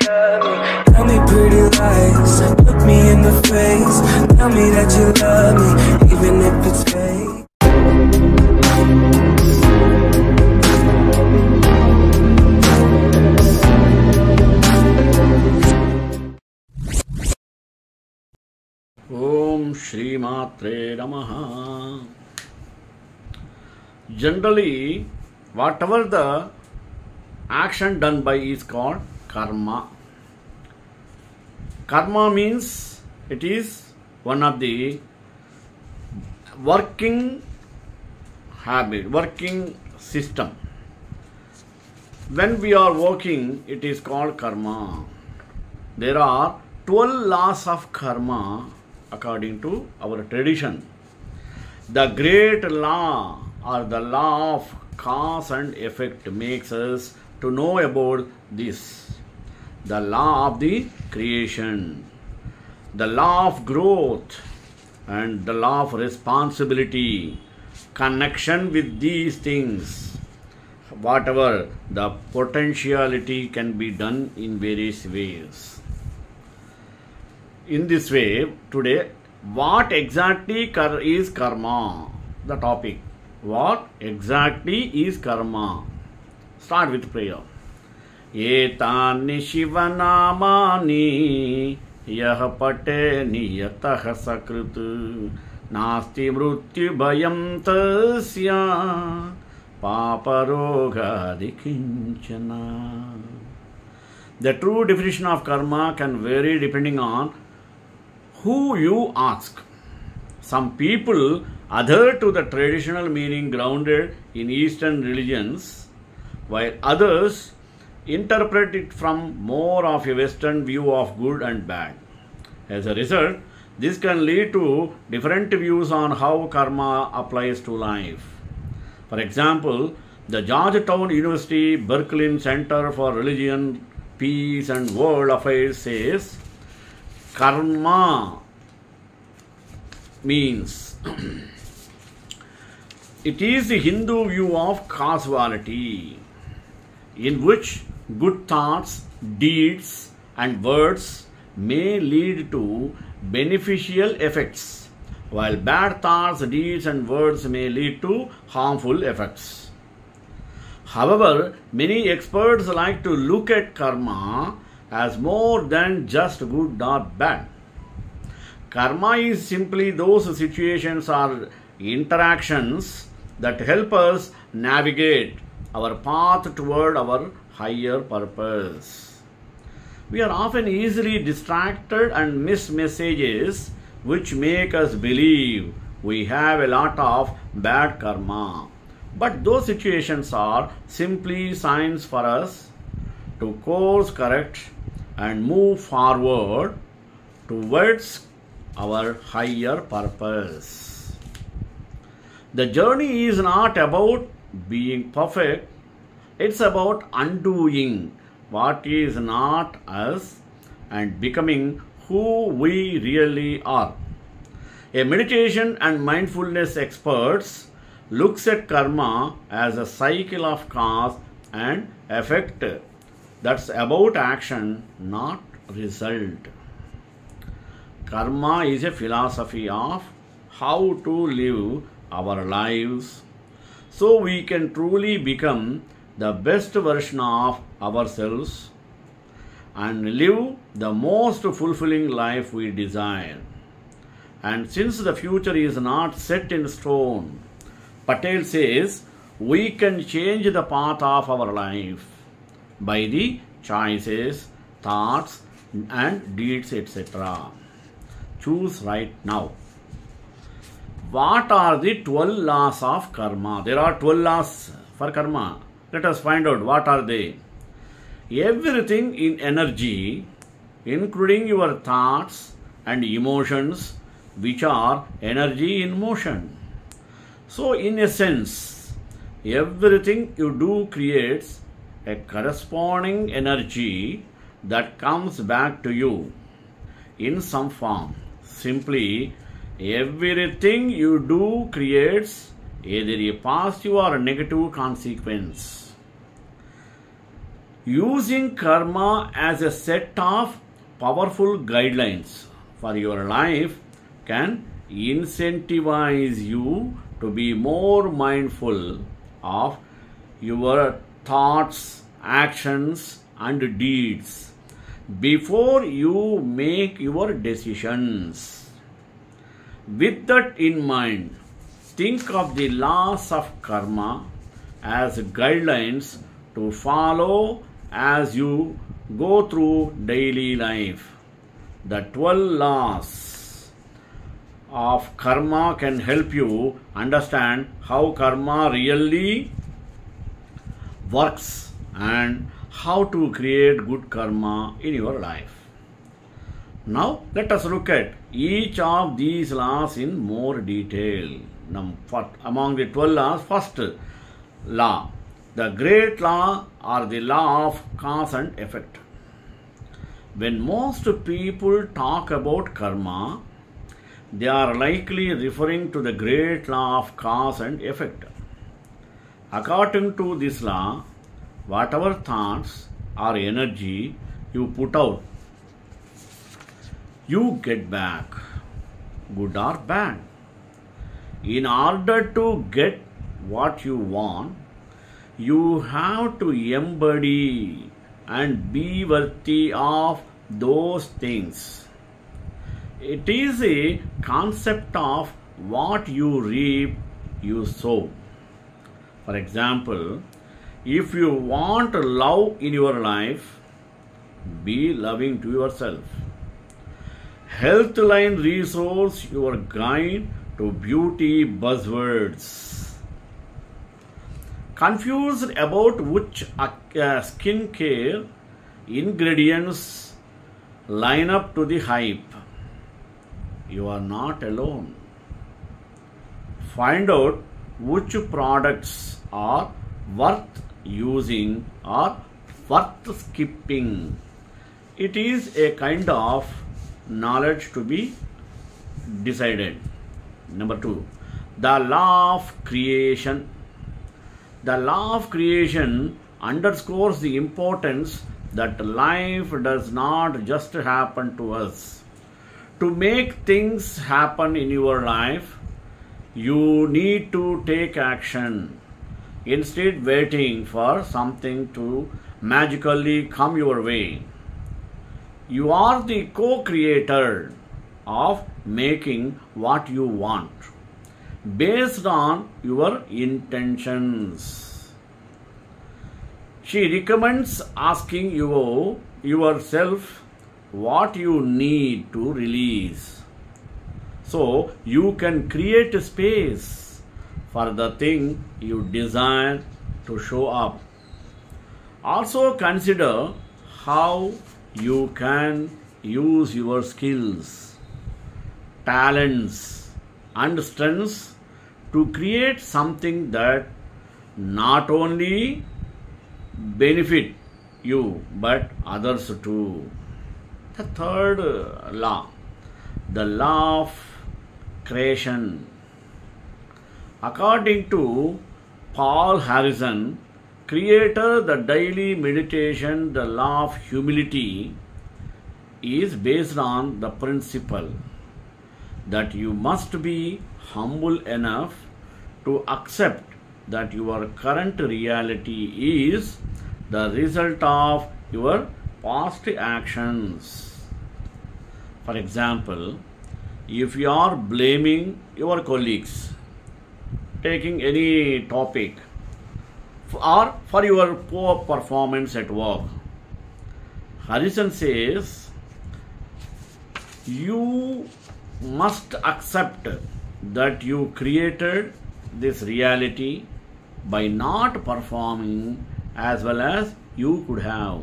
love me. Tell me pretty lies, look me in the face. Tell me that you love me, even if it's fake. Om Shri Matre Namaha. Generally, whatever the action done by is called karma. Karma means it is one of the working habit, working system. When we are working, it is called karma. There are 12 laws of karma according to our tradition. The great law or the law of cause and effect makes us to know about this. The law of the creation, the law of growth, and the law of responsibility. Connection with these things, whatever the potentiality can be done in various ways. In this way, today, what exactly is karma? The topic. What exactly is karma? Start with prayer. Etani shivanamani yah pate niyatah sakrit nasti mrityu bhayam tasya paparoga dikinchana. The true definition of karma can vary depending on who you ask. Some people adhere to the traditional meaning grounded in Eastern religions, while others interpret it from more of a Western view of good and bad. As a result, this can lead to different views on how karma applies to life. For example, the Georgetown University Berklee Center for Religion, Peace and World Affairs says, karma means it is the Hindu view of causality, in which good thoughts, deeds, and words may lead to beneficial effects, while bad thoughts, deeds, and words may lead to harmful effects. However, many experts like to look at karma as more than just good or bad. Karma is simply those situations or interactions that help us navigate our path toward our higher purpose. We are often easily distracted and miss messages which make us believe we have a lot of bad karma. But those situations are simply signs for us to course correct and move forward towards our higher purpose. The journey is not about being perfect, it's about undoing what is not us and becoming who we really are. A meditation and mindfulness experts looks at karma as a cycle of cause and effect that's about action, not result. Karma is a philosophy of how to live our lives so we can truly become the best version of ourselves and live the most fulfilling life we desire. And since the future is not set in stone, Patel says we can change the path of our life by the choices, thoughts, and deeds, etc. Choose right now. What are the 12 laws of karma? There are 12 laws for karma. Let us find out what are they. Everything in energy, including your thoughts and emotions, which are energy in motion. So in a sense, everything you do creates a corresponding energy that comes back to you in some form. Simply, everything you do creates either a positive or a negative consequence. Using karma as a set of powerful guidelines for your life can incentivize you to be more mindful of your thoughts, actions, and deeds before you make your decisions. With that in mind, think of the laws of karma as guidelines to follow as you go through daily life. The 12 laws of karma can help you understand how karma really works and how to create good karma in your life. Now let us look at each of these laws in more detail. Among the 12 laws, first law, the great law or the law of cause and effect. When most people talk about karma, they are likely referring to the great law of cause and effect. According to this law, whatever thoughts or energy you put out, you get back, good or bad. In order to get what you want, you have to embody and be worthy of those things. It is a concept of what you reap, you sow. For example, if you want love in your life, be loving to yourself. Healthline resource your guide to beauty buzzwords. Confused about which skincare ingredients line up to the hype? You are not alone. Find out which products are worth using or worth skipping. It is a kind of knowledge to be decided. Number 2, the law of creation. The law of creation underscores the importance that life does not just happen to us. To make things happen in your life, you need to take action. Instead, waiting for something to magically come your way. You are the co-creator of making what you want based on your intentions. She recommends asking yourself what you need to release so you can create a space for the thing you desire to show up. Also consider how you can use your skills, talents, and strengths to create something that not only benefit you but others too. The third law, the law of creation. According to Paul Harrison, creator, the daily meditation, the law of humility is based on the principle that you must be humble enough to accept that your current reality is the result of your past actions. For example, if you are blaming your colleagues, taking any topic, or for your poor performance at work, Harrison says you must accept that you created this reality by not performing as well as you could have.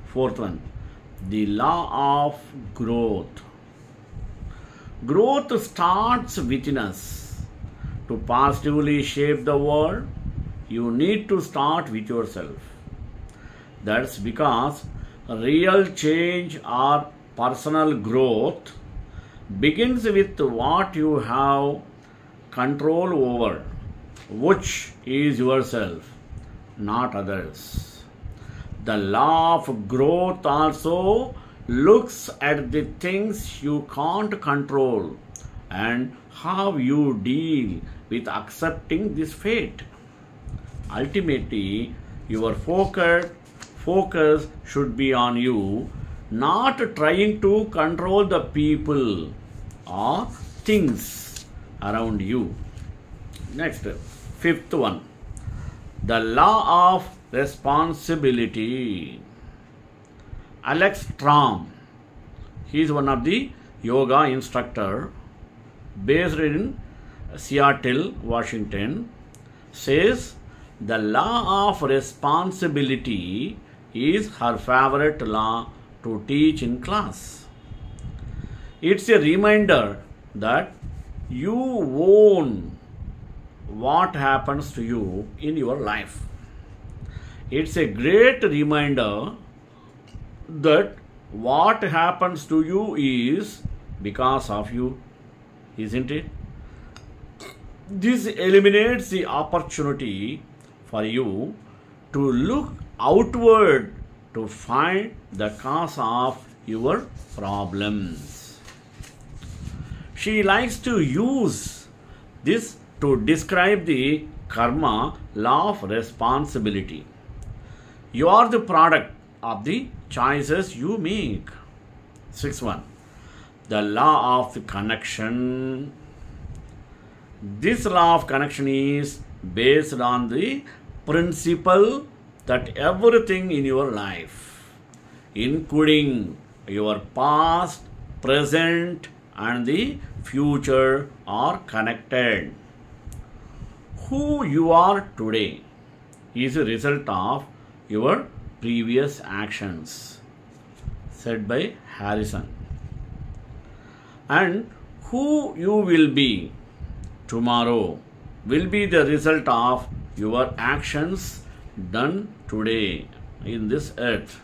Fourth one, the law of growth. Growth starts within us. To positively shape the world, you need to start with yourself. That's because real change or personal growth begins with what you have control over, which is yourself, not others. The law of growth also looks at the things you can't control and how you deal with accepting this fate. Ultimately, your focus should be on you, not trying to control the people or things around you. Next, fifth one, the law of responsibility. Alex Strom, he is one of the yoga instructor based in Seattle, Washington, says the law of responsibility is her favorite law to teach in class. It's a reminder that you own what happens to you in your life. It's a great reminder that what happens to you is because of you, isn't it? This eliminates the opportunity for you to look outward to find the cause of your problems. She likes to use this to describe the karma law of responsibility. You are the product of the choices you make. Sixth one, the law of connection. This law of connection is based on the principle that everything in your life, including your past, present, and the future, are connected. Who you are today is a result of your previous actions, said by Harrison. And who you will be tomorrow will be the result of your actions done today in this earth.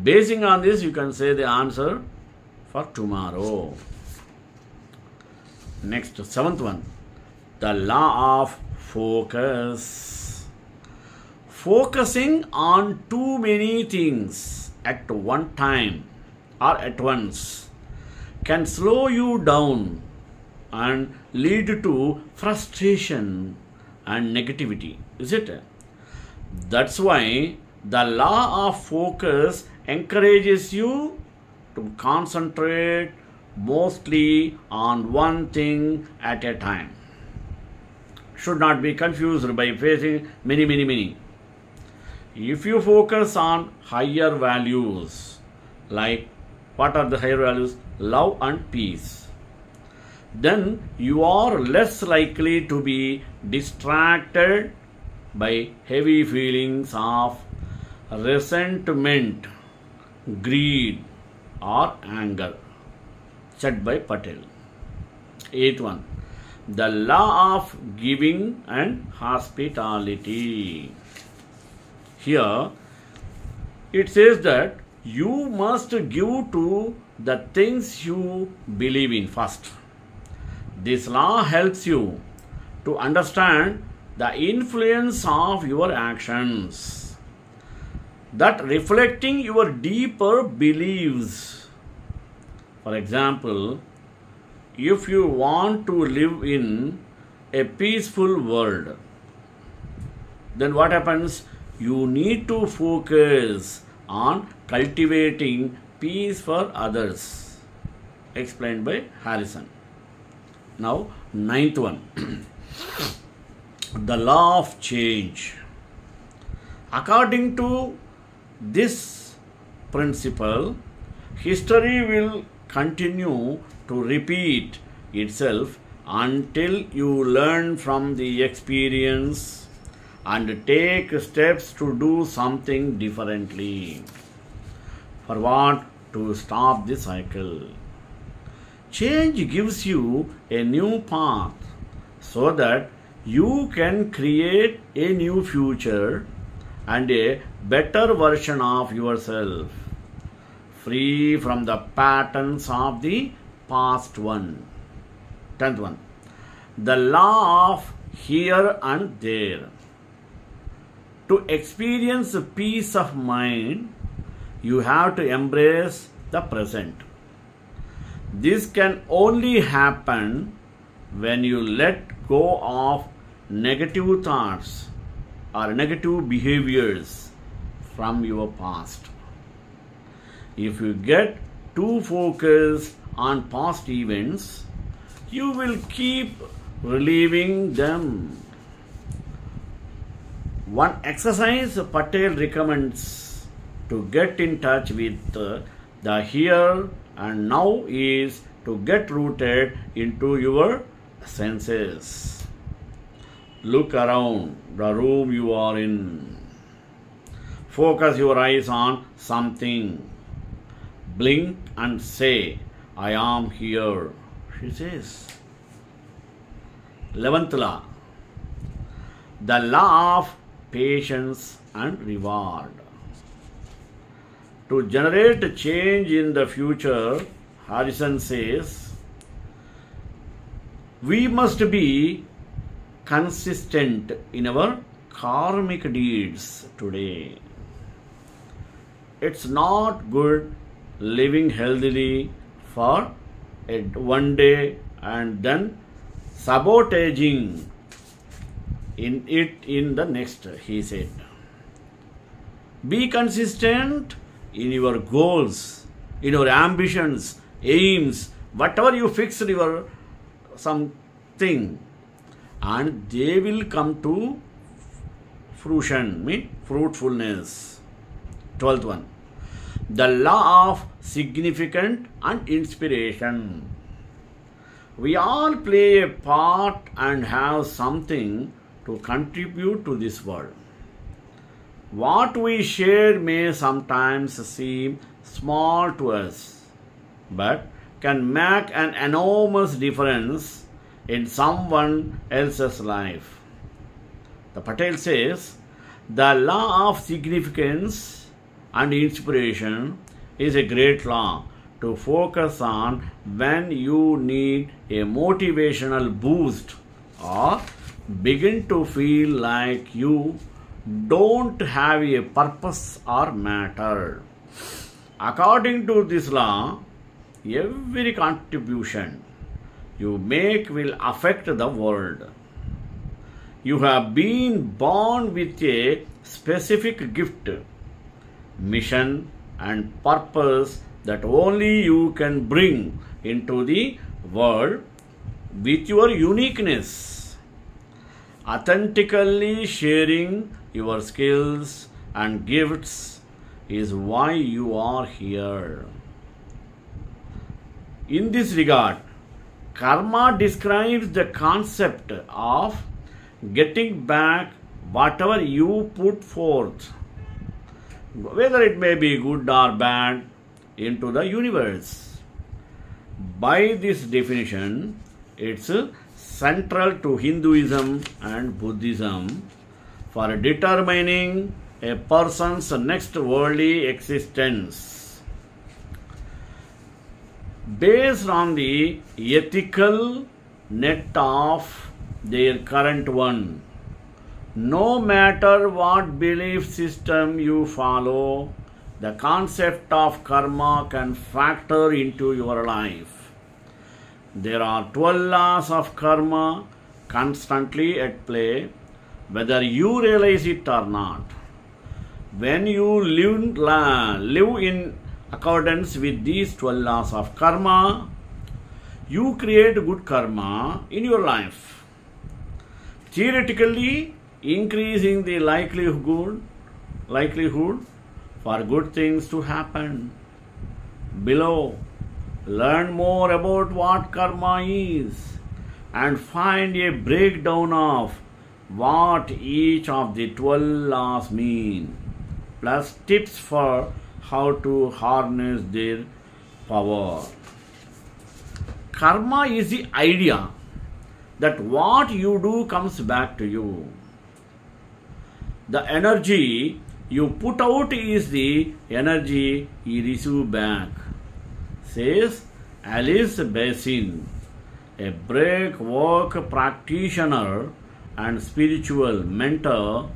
Basing on this, you can say the answer for tomorrow. Next, seventh one, the law of focus. Focusing on too many things at one time or at once can slow you down and lead to frustration and negativity, is it? That's why the law of focus encourages you to concentrate mostly on one thing at a time. Should not be confused by facing many. If you focus on higher values, like what are the higher values? Love and peace. Then you are less likely to be distracted by heavy feelings of resentment, greed, or anger, said by Patel. Eighth one, the law of giving and hospitality. Here it says that you must give to the things you believe in first. This law helps you to understand the influence of your actions, that reflecting your deeper beliefs. For example, if you want to live in a peaceful world, then what happens? You need to focus on cultivating peace for others, explained by Harrison. Now, ninth one, the law of change. According to this principle, history will continue to repeat itself until you learn from the experience and take steps to do something differently. For what? To stop the cycle. Change gives you a new path so that you can create a new future and a better version of yourself, free from the patterns of the past one. 10th one, the law of here and there. To experience peace of mind, you have to embrace the present. This can only happen when you let go of negative thoughts or negative behaviors from your past. If you get too focused on past events, you will keep reliving them. One exercise Patel recommends to get in touch with the here and now is to get rooted into your senses. Look around the room you are in. Focus your eyes on something. Blink and say, I am here, she says. 11th law. The law of patience and reward. To generate change in the future, Harrison says, we must be consistent in our karmic deeds today. It's not good living healthily for one day and then sabotaging in the next, he said. Be consistent in your goals, in your ambitions, aims, whatever you fix your something, and they will come to fruition, mean fruitfulness. 12th one. The law of significance and inspiration. We all play a part and have something to contribute to this world. What we share may sometimes seem small to us, but can make an enormous difference in someone else's life. The Patel says, the law of significance and inspiration is a great law to focus on when you need a motivational boost or begin to feel like you don't have a purpose or matter. According to this law, every contribution you make will affect the world. You have been born with a specific gift, mission, and purpose that only you can bring into the world with your uniqueness. Authentically sharing your skills and gifts is why you are here. In this regard, karma describes the concept of getting back whatever you put forth, whether it may be good or bad, into the universe. By this definition, it's central to Hinduism and Buddhism for determining a person's next worldly existence. Based on the ethical net of their current one, no matter what belief system you follow, the concept of karma can factor into your life. There are 12 laws of karma constantly at play, whether you realize it or not. When you live in accordance with these 12 laws of karma, you create good karma in your life, theoretically increasing the likelihood for good things to happen. Below, learn more about what karma is and find a breakdown of what each of the 12 laws mean, plus tips for how to harness their power. Karma is the idea that what you do comes back to you. The energy you put out is the energy you receive back, says Alice Basin, a breathwork practitioner and spiritual mentor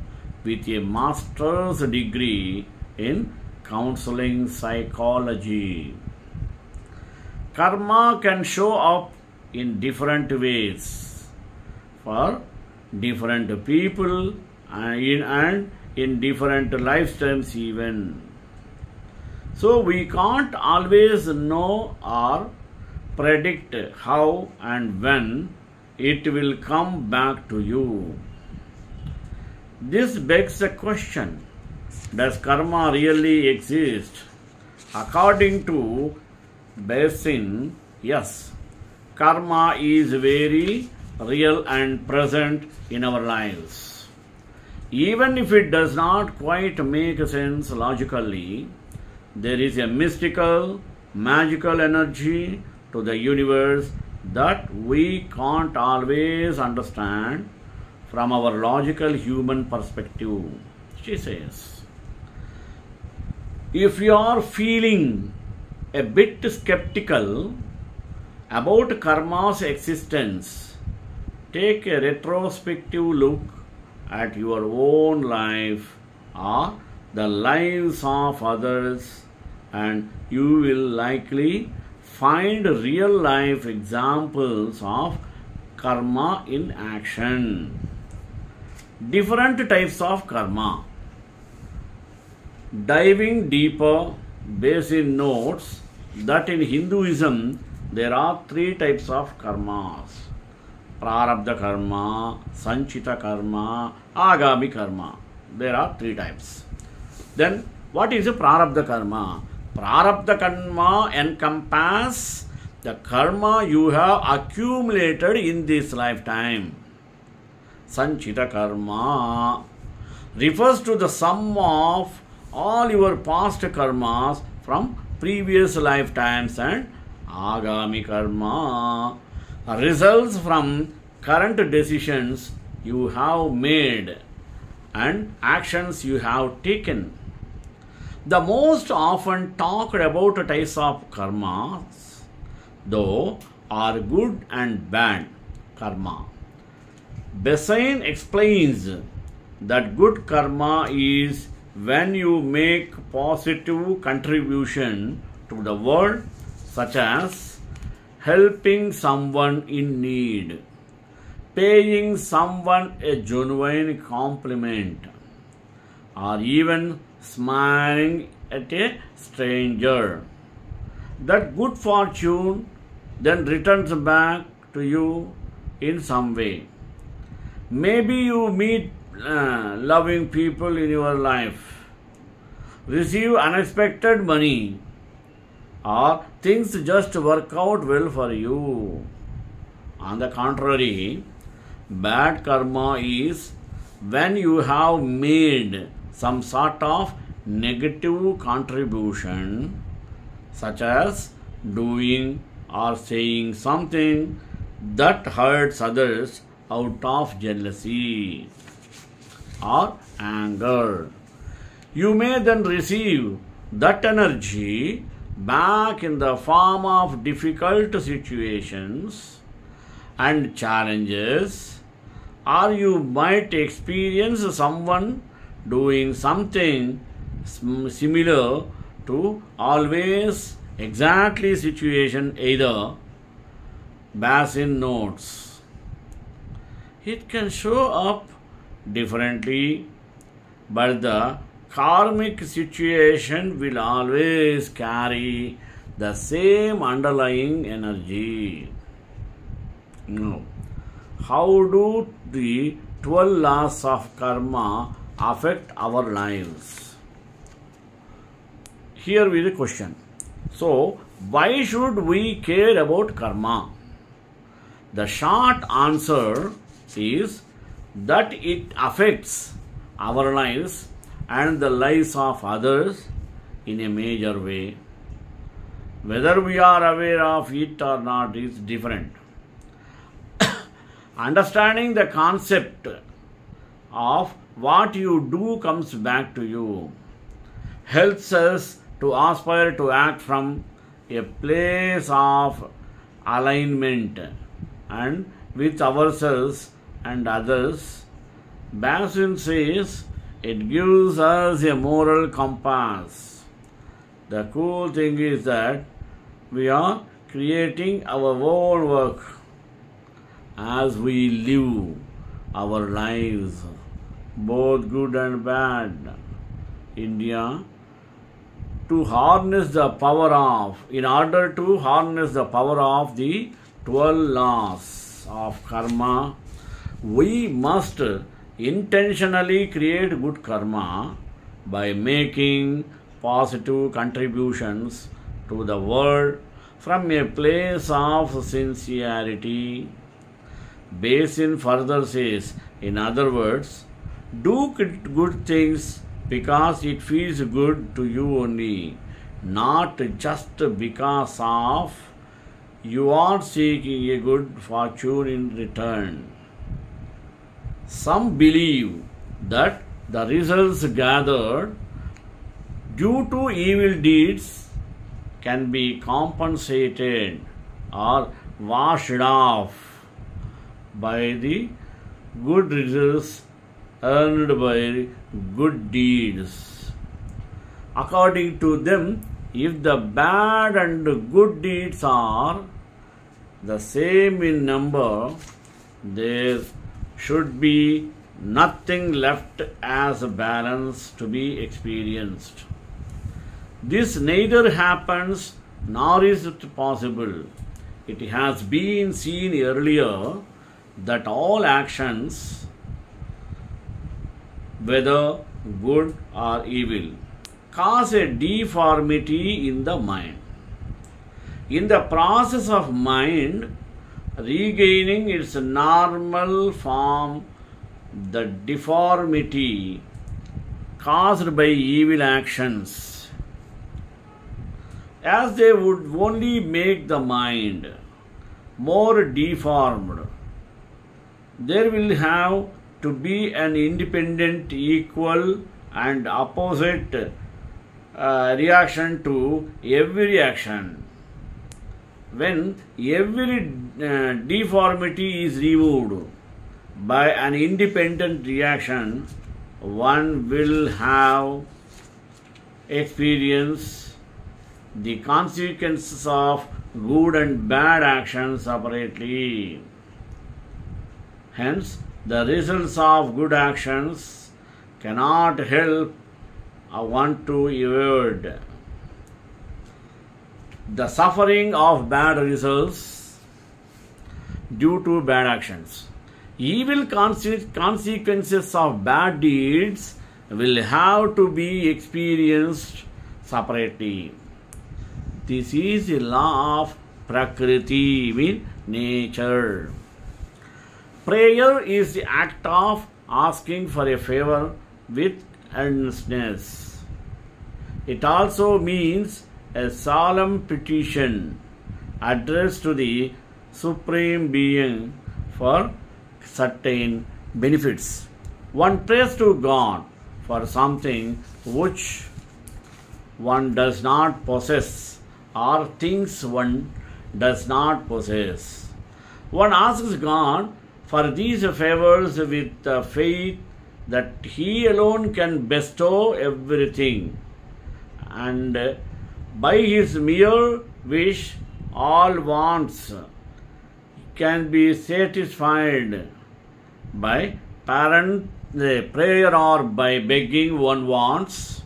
with a master's degree in counseling psychology. Karma can show up in different ways for different people and in different lifetimes even. So we can't always know or predict how and when it will come back to you. This begs the question, does karma really exist? According to Basin, yes, karma is very real and present in our lives. Even if it does not quite make sense logically, there is a mystical, magical energy to the universe that we can't always understand from our logical human perspective. She says, if you are feeling a bit skeptical about karma's existence, take a retrospective look at your own life or the lives of others, and you will likely find real life examples of karma in action. Different types of karma. Diving deeper, Basin notes that in Hinduism there are three types of karmas: prarabdha karma, sanchita karma, agami karma. There are three types. Then what is a prarabdha karma? Prarabdha karma encompasses the karma you have accumulated in this lifetime. Sanchita karma refers to the sum of all your past karmas from previous lifetimes, and agami karma results from current decisions you have made and actions you have taken. The most often talked about types of karmas, though, are good and bad karma. Basin explains that good karma is when you make positive contribution to the world, such as helping someone in need, paying someone a genuine compliment, or even smiling at a stranger. That good fortune then returns back to you in some way. Maybe you meet loving people in your life, receive unexpected money, or things just work out well for you. On the contrary, bad karma is when you have made some sort of negative contribution, such as doing or saying something that hurts others out of jealousy or anger. You may then receive that energy back in the form of difficult situations and challenges, or you might experience someone doing something similar to always exactly situation either. Basin notes, it can show up differently, but the karmic situation will always carry the same underlying energy. Now, how do the 12 laws of karma affect our lives? Here is a question. So, why should we care about karma? The short answer is that it affects our lives and the lives of others in a major way. Whether we are aware of it or not is different. Understanding the concept of what you do comes back to you helps us to aspire to act from a place of alignment and with ourselves and others. Basin says It gives us a moral compass. The cool thing is that we are creating our own work as we live our lives, both good and bad. India, in order to harness the power of the 12 laws of karma, we must intentionally create good karma by making positive contributions to the world from a place of sincerity. Basin further says, in other words, do good things because it feels good to you only, not just because of you are seeking a good fortune in return. Some believe that the results gathered due to evil deeds can be compensated or washed off by the good results earned by good deeds. According to them, if the bad and good deeds are the same in number, there should be nothing left as a balance to be experienced. This neither happens nor is it possible. It has been seen earlier that all actions, whether good or evil, cause a deformity in the mind. In the process of mind regaining its normal form, the deformity caused by evil actions, as they would only make the mind more deformed, there will have to be an independent, equal and opposite reaction to every action. When every deformity is removed by an independent reaction, one will have experienced the consequences of good and bad actions separately. Hence, the results of good actions cannot help one to avoid the suffering of bad results due to bad actions. Evil consequences of bad deeds will have to be experienced separately. This is the law of Prakriti, means nature. Prayer is the act of asking for a favor with earnestness. It also means a solemn petition addressed to the Supreme Being for certain benefits. One prays to God for something which one does not possess or things one does not possess. One asks God for these favors with the faith that He alone can bestow everything, and by His mere wish all wants can be satisfied by prayer or by begging one wants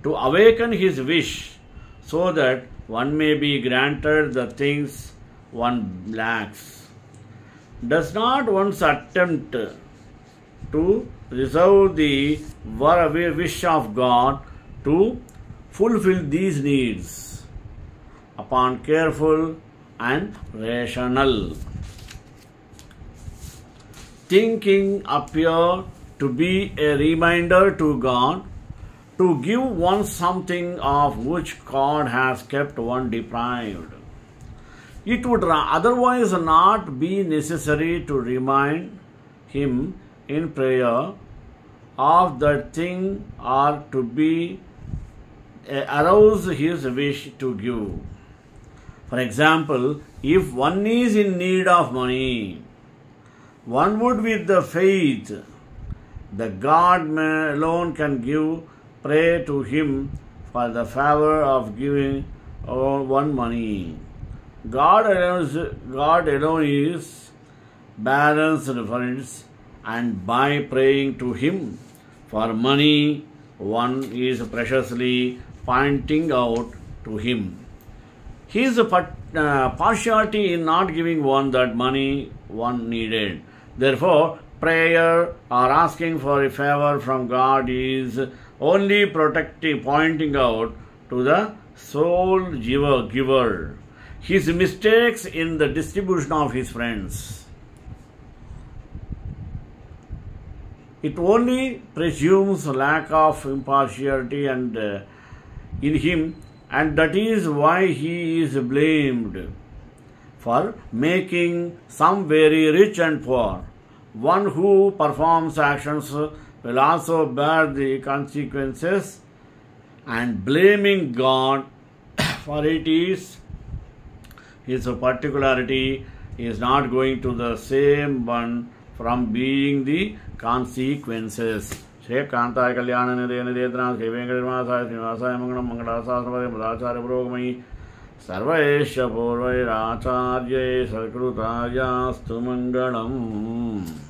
to awaken his wish so that one may be granted the things one lacks. Does not one's attempt to reserve the wish of God to fulfill these needs upon careful and rational thinking appear to be a reminder to God to give one something of which God has kept one deprived. It would otherwise not be necessary to remind Him in prayer of that thing or to be arouse His wish to give. For example, if one is in need of money, one would with the faith The God alone can give. Pray to him for the favor of giving one money. God alone is balanced difference, and by praying to him for money, one is preciously pointing out to him his partiality in not giving one that money one needed. Therefore, prayer or asking for a favor from God is only pointing out to the sole giver his mistakes in the distribution of his friends. It only presumes lack of impartiality and in him, and that is why he is blamed for making some very rich and poor. One who performs actions will also bear the consequences, and blaming God for it is his particularity is not going to the same one from being the consequences. Shri Kantai Kalyana Nidhe Nidhetana Shri Venkateswara Srinivasaya Mangalam Mangalasasravade Madhacharya Purogamai Sarvaesha Purvairacharye Sarkrutayastu Mangalam.